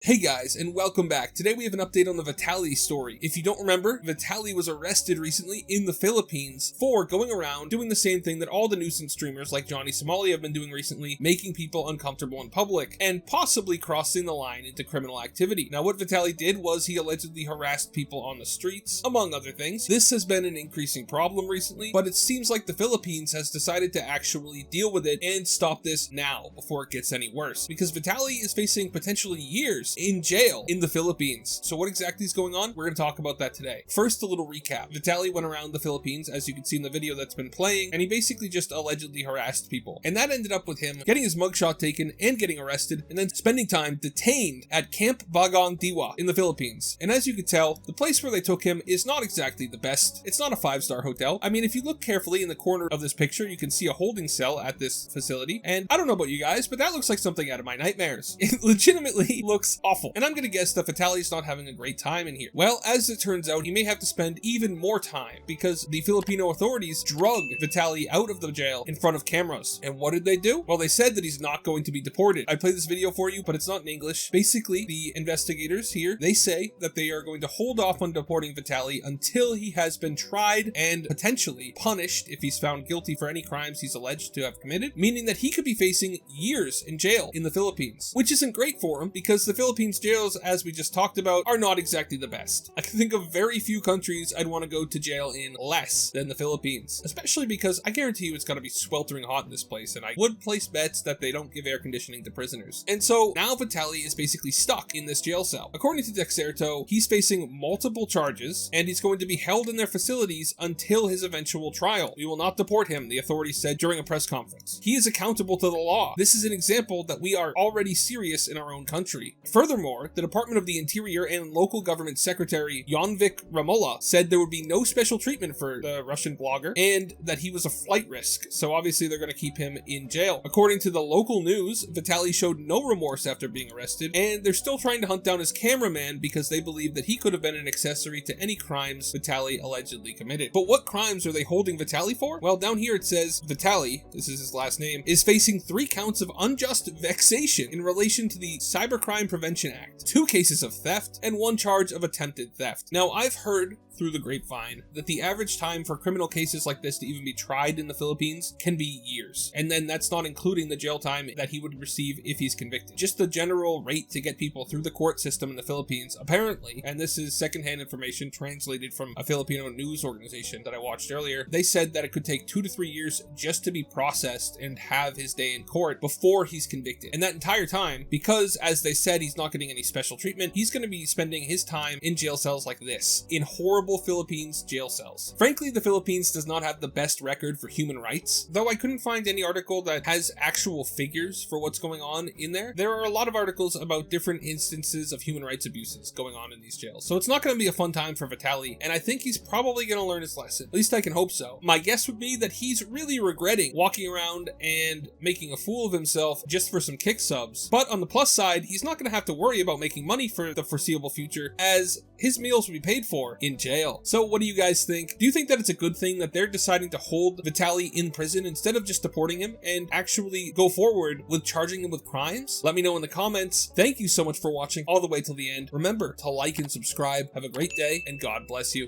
Hey guys, and welcome back. Today we have an update on the Vitaly story. If you don't remember, Vitaly was arrested recently in the Philippines for going around doing the same thing that all the nuisance streamers like Johnny Somali have been doing recently, making people uncomfortable in public, and possibly crossing the line into criminal activity. Now what Vitaly did was he allegedly harassed people on the streets, among other things. This has been an increasing problem recently, but it seems like the Philippines has decided to actually deal with it and stop this now before it gets any worse, because Vitaly is facing potentially years in jail in the Philippines. So what exactly is going on? We're going to talk about that today. First, a little recap. Vitaly went around the Philippines, as you can see in the video that's been playing, and he basically just allegedly harassed people. And that ended up with him getting his mugshot taken and getting arrested, and then spending time detained at Camp Bagong Diwa in the Philippines. And as you can tell, the place where they took him is not exactly the best. It's not a 5-star hotel. I mean, if you look carefully in the corner of this picture, you can see a holding cell at this facility. And I don't know about you guys, but that looks like something out of my nightmares. It legitimately looks awful. And I'm gonna guess that Vitaly's not having a great time in here. Well, as it turns out, he may have to spend even more time because the Filipino authorities drug Vitaly out of the jail in front of cameras. And what did they do? Well, they said that he's not going to be deported. I played this video for you, but it's not in English. Basically, the investigators here, they say that they are going to hold off on deporting Vitaly until he has been tried and potentially punished if he's found guilty for any crimes he's alleged to have committed, meaning that he could be facing years in jail in the Philippines, which isn't great for him because the Philippines jails, as we just talked about, are not exactly the best. I can think of very few countries I'd want to go to jail in less than the Philippines, especially because I guarantee you it's going to be sweltering hot in this place, and I would place bets that they don't give air conditioning to prisoners. And so now Vitaly is basically stuck in this jail cell. According to Dexerto, he's facing multiple charges, and he's going to be held in their facilities until his eventual trial. We will not deport him, the authorities said during a press conference. He is accountable to the law. This is an example that we are already serious in our own country. Furthermore, the Department of the Interior and Local Government Secretary Yonvik Ramola said there would be no special treatment for the Russian blogger and that he was a flight risk, so obviously they're going to keep him in jail. According to the local news, Vitaly showed no remorse after being arrested, and they're still trying to hunt down his cameraman because they believe that he could have been an accessory to any crimes Vitaly allegedly committed. But what crimes are they holding Vitaly for? Well, down here it says Vitaly, this is his last name, is facing 3 counts of unjust vexation in relation to the Cybercrime Prevention Act, 2 cases of theft, and 1 charge of attempted theft. Now, I've heard through the grapevine that the average time for criminal cases like this to even be tried in the Philippines can be years. And then that's not including the jail time that he would receive if he's convicted. Just the general rate to get people through the court system in the Philippines, apparently, and this is secondhand information translated from a Filipino news organization that I watched earlier, they said that it could take 2 to 3 years just to be processed and have his day in court before he's convicted. And that entire time, because as they said, he's not getting any special treatment, he's going to be spending his time in jail cells like this, in horrible Philippines jail cells. Frankly, the Philippines does not have the best record for human rights, though I couldn't find any article that has actual figures for what's going on in there. There are a lot of articles about different instances of human rights abuses going on in these jails, so it's not going to be a fun time for Vitaly, and I think he's probably going to learn his lesson. At least I can hope so. My guess would be that he's really regretting walking around and making a fool of himself just for some kick subs, but on the plus side, he's not going to have to worry about making money for the foreseeable future, as his meals will be paid for in jail. So what do you guys think? Do you think that it's a good thing that they're deciding to hold Vitaly in prison instead of just deporting him and actually go forward with charging him with crimes? Let me know in the comments. Thank you so much for watching all the way till the end. Remember to like and subscribe. Have a great day, and God bless you.